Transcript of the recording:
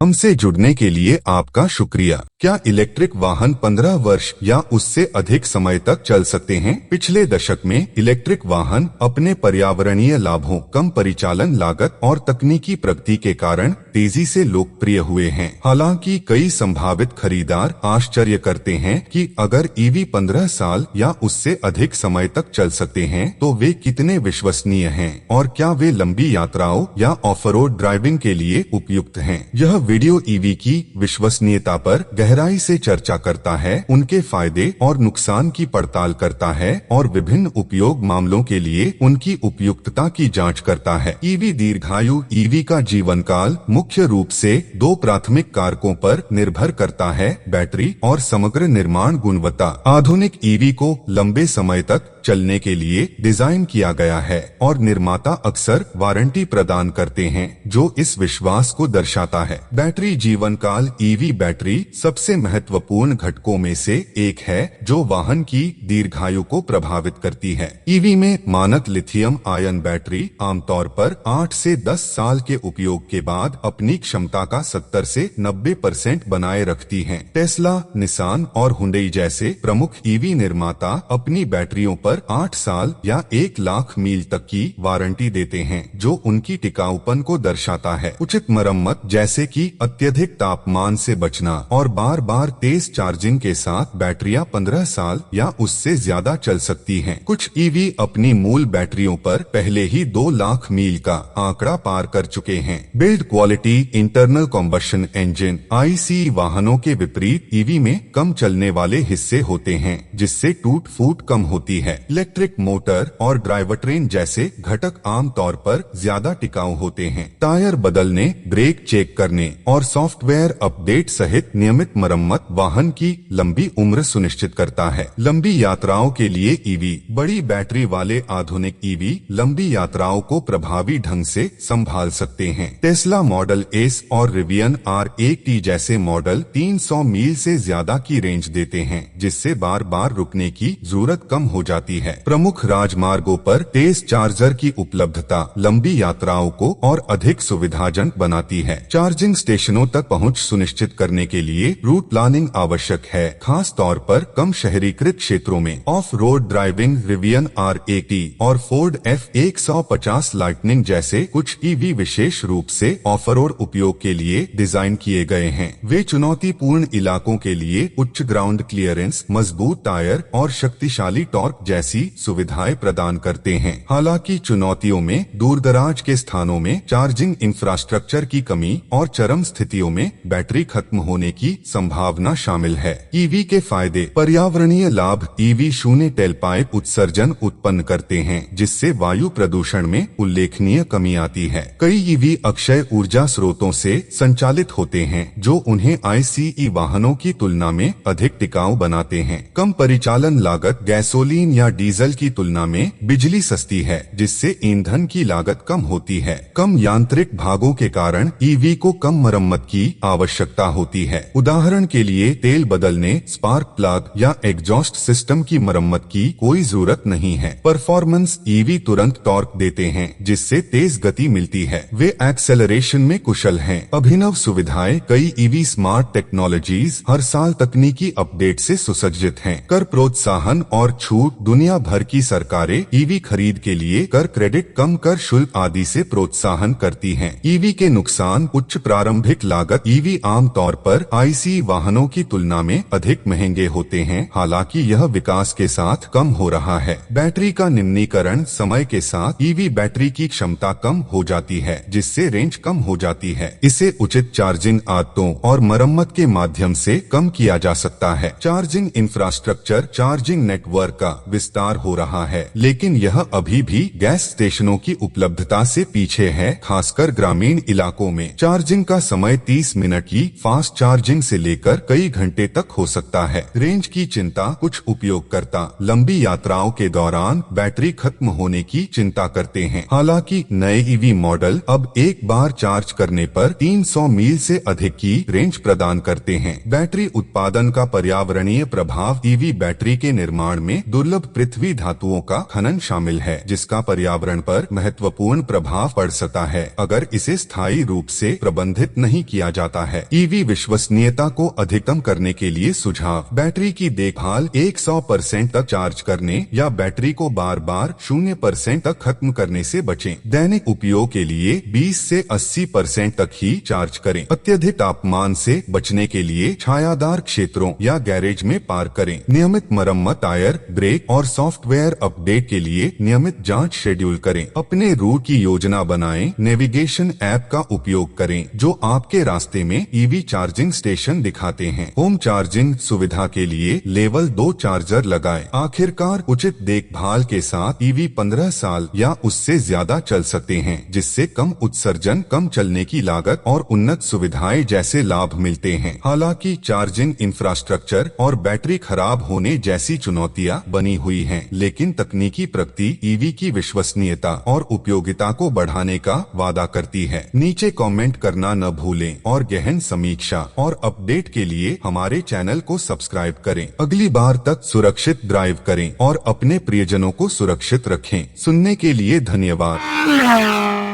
हमसे जुड़ने के लिए आपका शुक्रिया। क्या इलेक्ट्रिक वाहन 15 वर्ष या उससे अधिक समय तक चल सकते हैं? पिछले दशक में इलेक्ट्रिक वाहन अपने पर्यावरणीय लाभों, कम परिचालन लागत और तकनीकी प्रगति के कारण तेजी से लोकप्रिय हुए हैं। हालांकि कई संभावित खरीदार आश्चर्य करते हैं कि अगर ईवी 15 साल या उससे अधिक समय तक चल सकते हैं तो वे कितने विश्वसनीय हैं और क्या वे लंबी यात्राओं या ऑफ रोड ड्राइविंग के लिए उपयुक्त हैं। यह वीडियो ईवी की विश्वसनीयता पर गहराई से चर्चा करता है, उनके फायदे और नुकसान की पड़ताल करता है और विभिन्न उपयोग मामलों के लिए उनकी उपयुक्तता की जांच करता है। ईवी दीर्घायु। ईवी का जीवन काल मुख्य रूप से 2 प्राथमिक कारकों पर निर्भर करता है: बैटरी और समग्र निर्माण गुणवत्ता। आधुनिक ईवी को लंबे समय तक चलने के लिए डिजाइन किया गया है और निर्माता अक्सर वारंटी प्रदान करते हैं जो इस विश्वास को दर्शाता है। बैटरी जीवन काल। ईवी बैटरी सबसे महत्वपूर्ण घटकों में से एक है जो वाहन की दीर्घायु को प्रभावित करती है। ईवी में मानक लिथियम आयन बैटरी आमतौर पर 8 से 10 साल के उपयोग के बाद अपनी क्षमता का 70 से 90% बनाए रखती है। टेस्ला, निसान और हुंडई जैसे प्रमुख ईवी निर्माता अपनी बैटरियों पर 8 साल या 1 लाख मील तक की वारंटी देते हैं, जो उनकी टिकाऊपन को दर्शाता है। उचित मरम्मत, जैसे कि अत्यधिक तापमान से बचना और बार बार तेज चार्जिंग के साथ बैटरियां 15 साल या उससे ज्यादा चल सकती हैं। कुछ ईवी अपनी मूल बैटरियों पर पहले ही 2 लाख मील का आंकड़ा पार कर चुके हैं। Build quality. Internal combustion engine (ICE) वाहनों के विपरीत ईवी में कम चलने वाले हिस्से होते हैं, जिससे टूट फूट कम होती है। इलेक्ट्रिक मोटर और ड्राइवट्रेन जैसे घटक आमतौर पर ज्यादा टिकाऊ होते हैं। टायर बदलने, ब्रेक चेक करने और सॉफ्टवेयर अपडेट सहित नियमित मरम्मत वाहन की लंबी उम्र सुनिश्चित करता है। लंबी यात्राओं के लिए ईवी। बड़ी बैटरी वाले आधुनिक ईवी लंबी यात्राओं को प्रभावी ढंग से संभाल सकते हैं। टेस्ला मॉडल एस और रिवियन R1T जैसे मॉडल 300 मील से ज्यादा की रेंज देते हैं, जिससे बार बार रुकने की जरूरत कम हो जाती है। प्रमुख राजमार्गों पर तेज चार्जर की उपलब्धता लंबी यात्राओं को और अधिक सुविधाजनक बनाती है। चार्जिंग स्टेशनों तक पहुंच सुनिश्चित करने के लिए रूट प्लानिंग आवश्यक है, खास तौर पर कम शहरीकृत क्षेत्रों में। Of road driving. Rivian R1T और फोर्ड F150 लाइटनिंग जैसे कुछ ईवी विशेष रूप से ऑफ रोड उपयोग के लिए डिजाइन किए गए हैं। वे चुनौतीपूर्ण इलाकों के लिए उच्च ग्राउंड क्लियरेंस, मजबूत टायर और शक्तिशाली टॉर्क जैसी सुविधाएं प्रदान करते हैं। हालांकि चुनौतियों में दूरदराज के स्थानों में चार्जिंग इंफ्रास्ट्रक्चर की कमी और चरम स्थितियों में बैटरी खत्म होने की संभावना शामिल है। ईवी के फायदे। पर्यावरणीय लाभ। ईवी शून्य टेलपाइप उत्सर्जन उत्पन्न करते हैं, जिससे वायु प्रदूषण में उल्लेखनीय कमी आती है। कई ईवी अक्षय ऊर्जा स्रोतों से संचालित होते हैं, जो उन्हें ICE वाहनों की तुलना में अधिक टिकाऊ बनाते हैं। कम परिचालन लागत। गैसोलीन या डीजल की तुलना में बिजली सस्ती है, जिससे ईंधन की लागत कम होती है। कम यांत्रिक भागों के कारण ईवी को कम मरम्मत की आवश्यकता होती है। उदाहरण के लिए तेल बदलने, स्पार्क प्लग या एग्जॉस्ट सिस्टम की मरम्मत की कोई जरूरत नहीं है। परफॉर्मेंस। ईवी तुरंत टॉर्क देते हैं, जिससे तेज गति मिलती है। वे एक्सेलरेशन में कुशल हैं। अभिनव सुविधाएं। कई ईवी स्मार्ट टेक्नोलॉजीज हर साल तकनीकी अपडेट से सुसज्जित हैं। कर प्रोत्साहन और छूट। दुनिया भर की सरकारें ईवी खरीद के लिए कर क्रेडिट, कम कर शुल्क आदि से प्रोत्साहन करती हैं। ईवी के नुकसान। उच्च प्रारंभिक लागत। ईवी आमतौर पर ICE वाहनों की तुलना में अधिक महंगे होते हैं, हालांकि यह विकास के साथ कम हो रहा है। बैटरी का निम्नीकरण। समय के साथ ईवी बैटरी की क्षमता कम हो जाती है, जिससे रेंज कम हो जाती है। इसे उचित चार्जिंग आदतों और मरम्मत के माध्यम से कम किया जा सकता है। Charging infrastructure. चार्जिंग नेटवर्क का विस्तार हो रहा है, लेकिन यह अभी भी गैस स्टेशनों की उपलब्धता से पीछे है, खासकर ग्रामीण इलाकों में। चार्जिंग का समय 30 मिनट की फास्ट चार्जिंग से लेकर कई घंटे तक हो सकता है। रेंज की चिंता। कुछ उपयोगकर्ता लंबी यात्राओं के दौरान बैटरी खत्म होने की चिंता करते हैं। हालांकि नए ईवी मॉडल अब एक बार चार्ज करने पर 300 मील से अधिक की रेंज प्रदान करते हैं। बैटरी उत्पादन का पर्यावरणीय प्रभाव। ईवी बैटरी के निर्माण में दुर्लभ पृथ्वी धातुओं का खनन शामिल है, जिसका पर्यावरण पर महत्वपूर्ण प्रभाव पड़ सकता है अगर इसे स्थायी रूप से प्रबंधित नहीं किया जाता है। ईवी विश्वसनीयता को अधिकतम करने के लिए सुझाव: बैटरी की देखभाल 100% तक चार्ज करने या बैटरी को बार बार 0% तक खत्म करने से बचें। दैनिक उपयोग के लिए 20 से 80% तक ही चार्ज करें। अत्यधिक तापमान से बचने के लिए छायादार क्षेत्रों या गैरेज में पार्क करें। नियमित मरम्मत, टायर, ब्रेक और सॉफ्टवेयर अपडेट के लिए नियमित जांच शेड्यूल करें। अपने रूट की योजना बनाएं। नेविगेशन ऐप का उपयोग करें जो आपके रास्ते में ईवी चार्जिंग स्टेशन दिखाते हैं। होम चार्जिंग सुविधा के लिए लेवल 2 चार्जर लगाएं। आखिरकार, उचित देखभाल के साथ ईवी 15 साल या उससे ज्यादा चल सकते हैं, जिससे कम उत्सर्जन, कम चलने की लागत और उन्नत सुविधाएं जैसे लाभ मिलते हैं। हालांकि चार्जिंग इंफ्रास्ट्रक्चर और बैटरी खराब होने जैसी चुनौतियां बनी हुई हैं, लेकिन तकनीकी प्रगति ईवी की विश्वसनीयता और उपयोगिता को बढ़ाने का वादा करती है। नीचे कमेंट करना न भूलें और गहन समीक्षा और अपडेट के लिए हमारे चैनल को सब्सक्राइब करें। अगली बार तक सुरक्षित ड्राइव करें और अपने प्रियजनों को सुरक्षित रखें। सुनने के लिए धन्यवाद।